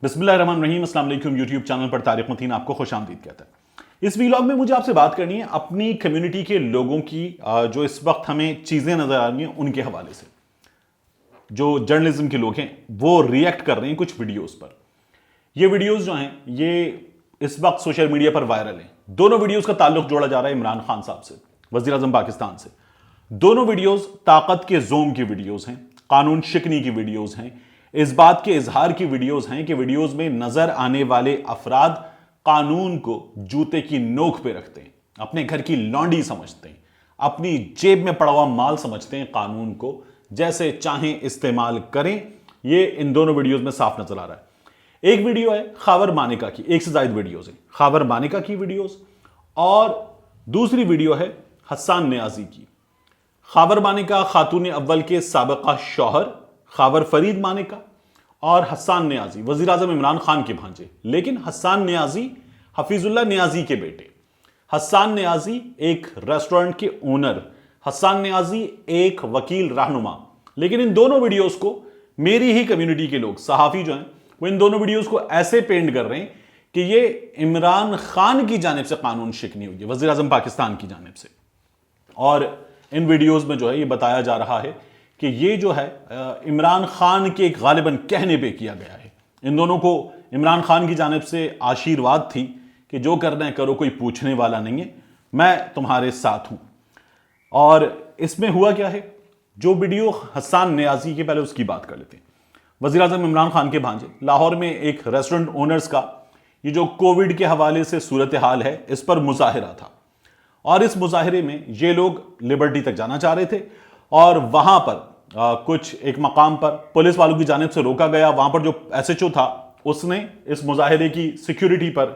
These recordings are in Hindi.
बिस्मिल्लाहिर्रहमानिर्रहीम, अस्सलाम वालेकुम। यूट्यूब चैनल पर तारिक मतीन आपको खुशामदीद कहता है। इस वीलॉग में मुझे आपसे बात करनी है अपनी कम्युनिटी के लोगों की, जो इस वक्त हमें चीज़ें नज़र आ रही हैं उनके हवाले से। जो जर्नलिज्म के लोग हैं वो रिएक्ट कर रहे हैं कुछ वीडियोस पर। ये वीडियोस जो हैं ये इस वक्त सोशल मीडिया पर वायरल हैं। दोनों वीडियोस का ताल्लुक जोड़ा जा रहा है इमरान खान साहब से, वज़ीर आज़म पाकिस्तान से। दोनों वीडियोस ताकत के जोम की वीडियोस हैं, कानून शिकनी की वीडियोस हैं, इस बात के इजहार की वीडियोस हैं कि वीडियोस में नजर आने वाले अफराद कानून को जूते की नोक पे रखते हैं, अपने घर की लौंडी समझते हैं, अपनी जेब में पड़ा हुआ माल समझते हैं, कानून को जैसे चाहें इस्तेमाल करें। ये इन दोनों वीडियोस में साफ नजर आ रहा है। एक वीडियो है खावर मानिका की, एक से ज्यादा वीडियोस हैं खावर मानिका की वीडियोस, और दूसरी वीडियो है हसन नियाजी की। खावर मानिका खातून अव्वल के साबिका शौहर खावर फरीद मानिका और हसन नियाजी वजीर आजम इमरान खान के भांजे, लेकिन हसन नियाजी हफीजुल्लाह नियाजी के बेटे। हसन नियाजी एक रेस्टोरेंट के ओनर, हसन नियाजी एक वकील रहनुमा। लेकिन इन दोनों वीडियोस को मेरी ही कम्युनिटी के लोग, सहाफी जो हैं, वो इन दोनों वीडियोस को ऐसे पेंट कर रहे हैं कि ये इमरान खान की जानिब से कानून शिकनी हुई है, वजीर आजम पाकिस्तान की जानिब से। और इन वीडियोस में जो है ये बताया जा रहा है कि ये जो है इमरान खान के गालिबन कहने पे किया गया है। इन दोनों को इमरान खान की जानिब से आशीर्वाद थी कि जो करना है करो, कोई पूछने वाला नहीं है, मैं तुम्हारे साथ हूं। और इसमें हुआ क्या है, जो वीडियो हसन नियाजी के, पहले उसकी बात कर लेते हैं। वज़ीर आज़म इमरान खान के भांजे, लाहौर में एक रेस्टोरेंट ओनर्स का ये जो कोविड के हवाले से सूरत हाल है, इस पर मुजाहिरा था। और इस मुजाहिरे में ये लोग लिबर्टी तक जाना चाह रहे थे और वहां पर कुछ एक मकाम पर पुलिस वालों की जानिब से रोका गया। वहां पर जो एसएचओ था उसने इस मुजाहिरे की सिक्योरिटी पर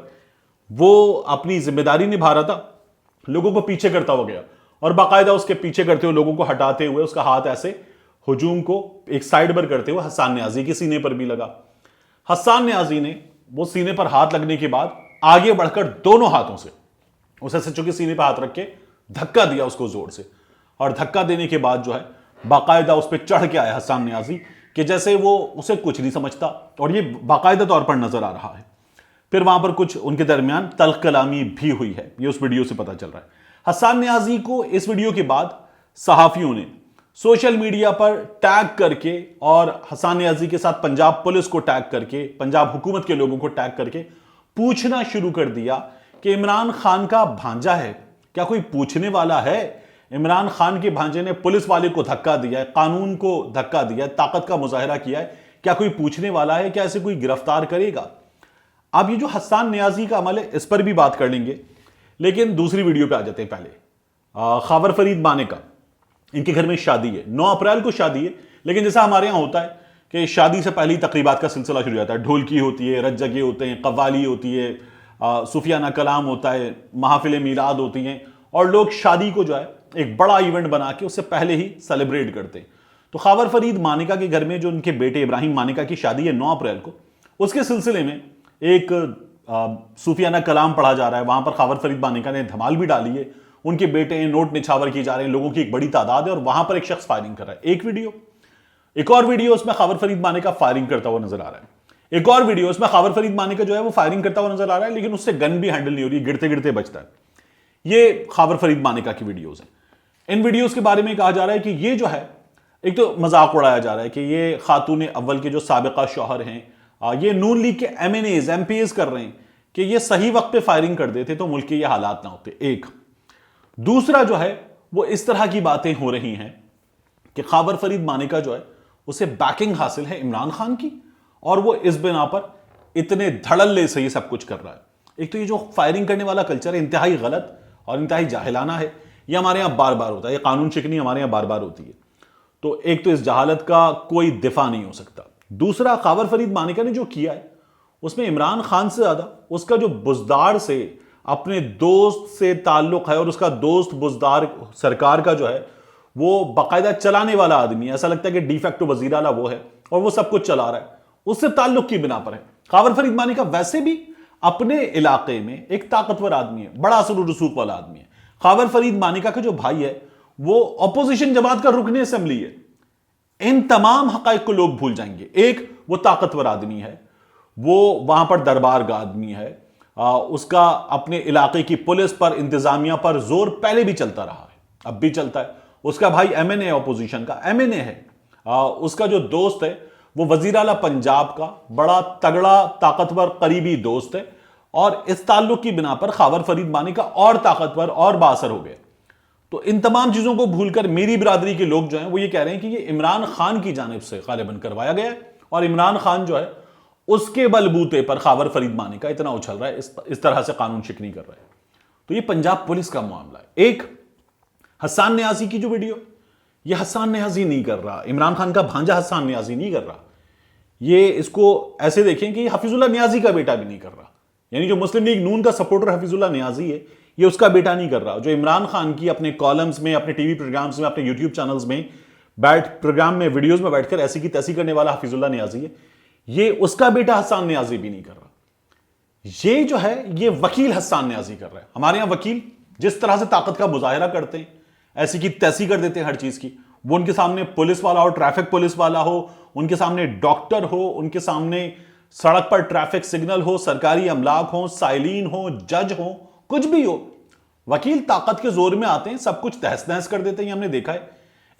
वो अपनी जिम्मेदारी निभा रहा था, लोगों को पीछे करता हुआ गया और बाकायदा उसके पीछे करते हुए, लोगों को हटाते हुए उसका हाथ ऐसे हुजूम को एक साइड पर करते हुए हसन नियाजी के सीने पर भी लगा। हसन नियाजी ने वो सीने पर हाथ लगने के बाद आगे बढ़कर दोनों हाथों से उस एसएचओ के सीने पर हाथ रख के धक्का दिया उसको जोर से। और धक्का देने के बाद जो है बाकायदा उस पर चढ़ के आया हसन नियाजी कि जैसे वो उसे कुछ नहीं समझता, और ये बाकायदा तौर पर नजर आ रहा है। फिर वहां पर कुछ उनके दरमियान तल्ख कलामी भी हुई है, ये उस वीडियो से पता चल रहा है। हसन नियाजी को इस वीडियो के बाद सहाफियों ने सोशल मीडिया पर टैग करके और हसन नियाजी के साथ पंजाब पुलिस को टैग करके, पंजाब हुकूमत के लोगों को टैग करके पूछना शुरू कर दिया कि इमरान खान का भांजा है, क्या कोई पूछने वाला है? इमरान खान के भांजे ने पुलिस वाले को धक्का दिया है, कानून को धक्का दिया है, ताकत का मुजाहिरा किया है, क्या कोई पूछने वाला है? क्या ऐसे कोई गिरफ्तार करेगा? अब ये जो हसन नियाजी का अमल है इस पर भी बात कर लेंगे, लेकिन दूसरी वीडियो पे आ जाते हैं। पहले खावर फरीद मानिका, इनके घर में शादी है, 9 अप्रैल को शादी है। लेकिन जैसा हमारे यहां होता है कि शादी से पहले ही तकरीबात का सिलसिला शुरू हो जाता है। ढोलकी होती है, रज्जगे होते हैं, कव्वाली होती है, सूफियाना कलाम होता है, महफिल मीलाद होती हैं, और लोग शादी को जो है एक बड़ा इवेंट बना के उससे पहले ही सेलिब्रेट करते हैं। तो खावर फरीद मानिका के घर में जो उनके बेटे इब्राहिम मानिका की शादी है 9 अप्रैल को, उसके सिलसिले में एक सूफियाना कलाम पढ़ा जा रहा है। वहां पर खावर फरीद मानिका ने धमाल भी डाली है, उनके बेटे हैं, नोट निछावर किए जा रहे हैं, लोगों की एक बड़ी तादाद है, और वहां पर एक शख्स फायरिंग कर रहा है। एक और वीडियो उसमें खावर फरीद मानिका फायरिंग करता हुआ नजर आ रहा है। एक और वीडियो उसमें खावर फरीद मानिका जो है वो फायरिंग करता हुआ नजर आ रहा है, लेकिन उससे गन भी हैंडल नहीं हो रही, गिरते गिरते बचता है। ये खावर फरीद मानिका की वीडियोस हैं। इन वीडियोस के बारे में कहा जा रहा है कि ये जो है, एक तो मजाक उड़ाया जा रहा है कि ये खातून अव्वल के जो साबिका शौहर हैं, ये नून लीग के एमएनएज एमपीएस कर रहे हैं कि ये सही वक्त पे फायरिंग कर देते तो मुल्क के ये हालात ना होते। एक दूसरा जो है वो इस तरह की बातें हो रही हैं कि खावर फरीद मानिका जो है उसे बैकिंग हासिल है इमरान खान की, और वो इस बिना पर इतने धड़ल्ले से ये सब कुछ कर रहा है। एक तो ये जो फायरिंग करने वाला कल्चर है इंतहाई गलत और इंतहाई जाहिलाना है। ये हमारे यहां बार बार होता है, ये कानून शिकनी हमारे यहां बार बार होती है। तो एक तो इस जहालत का कोई दिफा नहीं हो सकता। दूसरा, खावर फरीद मानिका ने जो किया है उसमें इमरान खान से ज्यादा उसका जो बुजदार से अपने दोस्त से ताल्लुक है, और उसका दोस्त बुजदार सरकार का जो है वो बाकायदा चलाने वाला आदमी है। ऐसा लगता है कि डिफेक्टो वजीर आला वो है और वो सब कुछ चला रहा है, उससे ताल्लुक की बिना पर है। खावर फरीद मानिका वैसे भी अपने इलाके में एक ताकतवर आदमी है, बड़ा असर रसूख वाला आदमी है। खावर फरीद मानिका का जो भाई है वो अपोजिशन जमात का रुकने असेंबली है। इन तमाम हकाइक को लोग भूल जाएंगे। एक, वो ताकतवर आदमी है, वो वहां पर दरबारगाह आदमी है। उसका अपने इलाके की पुलिस पर, इंतजामिया पर जोर पहले भी चलता रहा है, अब भी चलता है। उसका भाई एमएनए, ऑपोजिशन का एमएनए है। उसका जो दोस्त है वो वजीर आला पंजाब का बड़ा तगड़ा ताकतवर करीबी दोस्त है, और इस ताल्लुक की बिना पर खावर फरीद मानी का और ताकतवर और बासर हो गया। तो इन तमाम चीजों को भूलकर मेरी बिरादरी के लोग जो हैं वो ये कह रहे हैं कि ये इमरान खान की जानिब से गालिबन करवाया गया है, और इमरान खान जो है उसके बलबूते पर खावर फरीद मानी का इतना उछल रहा है, इस तरह से कानून शिकनी कर रहा है। तो ये पंजाब पुलिस का मामला है। एक हसन न्याजी की जो वीडियो, ये हसन न्याजी नहीं कर रहा, इमरान खान का भांजा हसन न्याजी नहीं कर रहा, ये इसको ऐसे देखें कि हफीजुल्लाह न्याजी का बेटा भी नहीं कर रहा। यानी जो मुस्लिम लीग नून का सपोर्टर हफीजुल्लाह न्याजी है, ये उसका बेटा नहीं कर रहा। जो इमरान खान की अपने कॉलम्स में, अपने टीवी प्रोग्राम्स में, अपने यूट्यूब चैनल्स में प्रोग्राम में, वीडियोस में बैठकर ऐसी की तैसी करने वाला हफीजुल्लाह न्याजी है, ये उसका बेटा हसन न्याजी भी नहीं कर रहा। ये जो है ये वकील हसन न्याजी कर रहा है। हमारे यहां वकील जिस तरह से ताकत का मुजाहिरा करते हैं, ऐसी की तैसी कर देते हैं हर चीज की। वो उनके सामने पुलिस वाला हो, ट्रैफिक पुलिस वाला हो, उनके सामने डॉक्टर हो, उनके सामने सड़क पर ट्रैफिक सिग्नल हो, सरकारी अमलाक हो, साइलिन हो, जज हो, कुछ भी हो, वकील ताकत के जोर में आते हैं, सब कुछ तहस नहस कर देते हैं। हमने देखा है।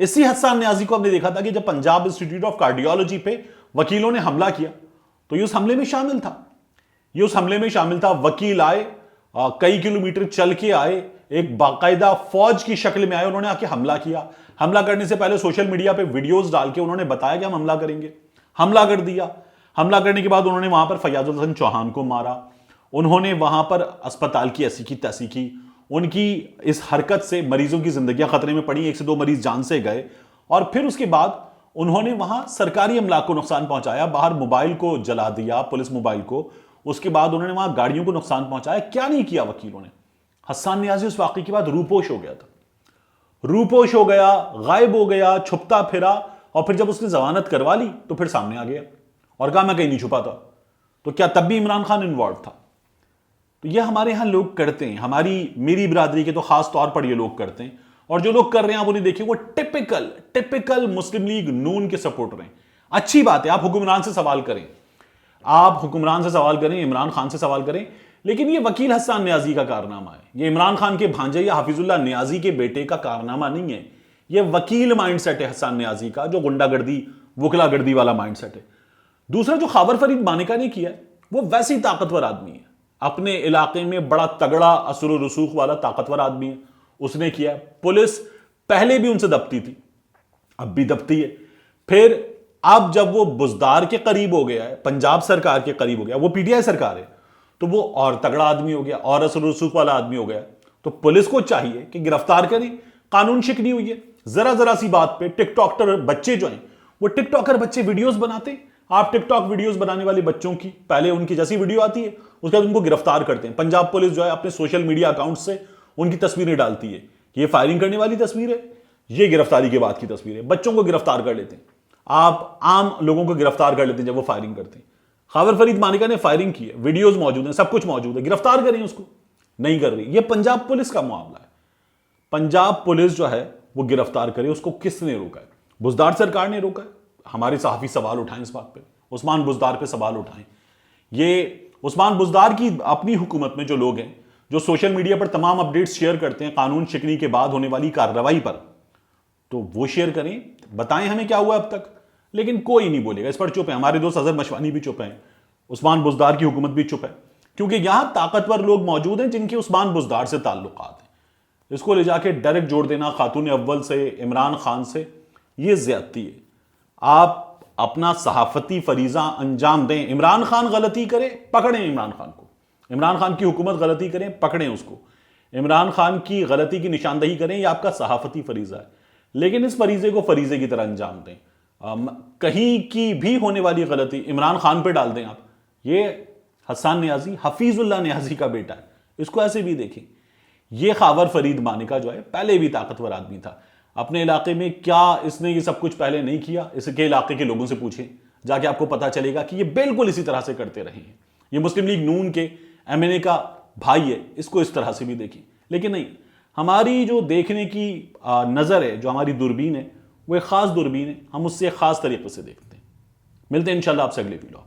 इसी हसन न्याजी को हमने देखा था कि जब पंजाब इंस्टीट्यूट ऑफ कार्डियोलॉजी पे वकीलों ने हमला किया, तो ये उस हमले में शामिल था। वकील आए, कई किलोमीटर चल के आए, एक बाकायदा फौज की शक्ल में आए, उन्होंने आके हमला किया। हमला करने से पहले सोशल मीडिया पे वीडियोस डाल के उन्होंने बताया कि हम हमला करेंगे। हमला कर दिया। हमला करने के बाद उन्होंने वहां पर फयाजुल हसन चौहान को मारा। उन्होंने वहां पर अस्पताल की ऐसी की तैसी की। उनकी इस हरकत से मरीजों की जिंदगियां खतरे में पड़ी, 1 से 2 मरीज जान से गए। और फिर उसके बाद उन्होंने वहां सरकारी अमलाक को नुकसान पहुंचाया, बाहर मोबाइल को जला दिया, पुलिस मोबाइल को। उसके बाद उन्होंने वहां गाड़ियों को नुकसान पहुंचाया। क्या नहीं किया वकीलों ने। हसन न्याजी उस वाकये के बाद रूपोश हो गया था, रूपोश हो गया, गायब हो गया, छुपता फिरा। और फिर जब उसने जमानत करवा ली तो फिर सामने आ गया और कहा मैं कहीं नहीं छुपा था। तो क्या तब भी इमरान खान इन्वॉल्व था? तो ये हमारे यहां लोग करते हैं, मेरी बिरादरी के तो खास तौर पर ये लोग करते हैं। और जो लोग कर रहे हैं आप उन्हें देखिए, वो टिपिकल मुस्लिम लीग नून के सपोर्टर हैं। अच्छी बात है, आप हुक्मरान से सवाल करें, इमरान खान से सवाल करें, लेकिन ये वकील हसन न्याजी का कारनामा है। ये इमरान खान के भांजे या हफीजुल्लाह न्याजी के बेटे का कारनामा नहीं है। ये वकील माइंडसेट है हसन न्याजी का, जो गुंडागर्दी, वकलागर्दी वाला माइंडसेट है। दूसरा जो खावर फरीद मानिका ने किया, वो वैसे ही ताकतवर आदमी है, अपने इलाके में बड़ा तगड़ा असर व रसूख वाला ताकतवर आदमी है। उसने किया। पुलिस पहले भी उनसे दबती थी, अब भी दबती है। फिर अब जब वो बुजदार के करीब हो गया है, पंजाब सरकार के करीब हो गया, वो पीटीआई सरकार है, तो वो और तगड़ा आदमी हो गया, और असर रसूख वाला आदमी हो गया। तो पुलिस को चाहिए कि गिरफ्तार करें। कानून शिकनी हुई है, जरा सी बात पे टिकटॉकर बच्चे जो हैं, वो टिकटॉकर बच्चे वीडियोस बनाते हैं। आप टिकटॉक वीडियोस बनाने वाले बच्चों की पहले उनकी जैसी वीडियो आती है, उसके बाद उनको गिरफ्तार करते हैं। पंजाब पुलिस जो है अपने सोशल मीडिया अकाउंट से उनकी तस्वीरें डालती है। ये फायरिंग करने वाली तस्वीर है, ये गिरफ्तारी के बाद की तस्वीर है। बच्चों को गिरफ्तार कर लेते हैं, आप आम लोगों को गिरफ्तार कर लेते हैं जब वो फायरिंग करते हैं। खावर फरीद मानिका ने फायरिंग की है, वीडियोस मौजूद हैं, सब कुछ मौजूद है, गिरफ्तार करें उसको, नहीं कर रही। ये पंजाब पुलिस का मामला है। पंजाब पुलिस जो है वो गिरफ्तार करे, उसको किसने रोका है? बुजदार सरकार ने रोका है। हमारे सहाफी सवाल उठाएं इस बात पे, उस्मान बुजदार पे सवाल उठाएं। ये उस्मान बुजदार की अपनी हुकूमत में जो लोग हैं, जो सोशल मीडिया पर तमाम अपडेट्स शेयर करते हैं कानून शिकनी के बाद होने वाली कार्रवाई पर, तो वो शेयर करें, बताएं हमें क्या हुआ अब तक। लेकिन कोई नहीं बोलेगा, इस पर चुप है। हमारे दोस्त अजहर मशवानी भी चुप हैं, उस्मान बुजदार की हुकूमत भी चुप है, क्योंकि यहां ताकतवर लोग मौजूद हैं जिनके उस्मान बुजदार से ताल्लुकात हैं। इसको ले जाके डायरेक्ट जोड़ देना खातून अव्वल से, इमरान खान से, ये ज्यादती है। आप अपना सहाफती फरीजा अंजाम दें। इमरान खान गलती करे, पकड़ें इमरान खान को। इमरान खान की हुकूमत गलती करें, पकड़ें उसको। इमरान खान की गलती की निशानदही करें, यह आपका सहाफती फरीजा है। लेकिन इस फरीजे को फरीजे की तरह अंजाम दें। कहीं की भी होने वाली गलती इमरान खान पे डाल दें आप। ये हसन न्याजी हफीजुल्लाह न्याजी का बेटा है, इसको ऐसे भी देखें। ये खावर फरीद मानिका जो है पहले भी ताकतवर आदमी था। अपने इलाके में क्या इसने ये सब कुछ पहले नहीं किया? इसके इलाके के लोगों से पूछें, जाके आपको पता चलेगा कि ये बिल्कुल इसी तरह से करते रहे हैं। ये मुस्लिम लीग नून के एमएनए का भाई है, इसको इस तरह से भी देखें। लेकिन नहीं, हमारी जो देखने की नज़र है, जो हमारी दूरबीन है, वो एक ख़ास दूरबीन है। हम उससे एक ख़ास तरीके से देखते हैं। मिलते हैं इंशाल्लाह आपसे अगले वीडियो।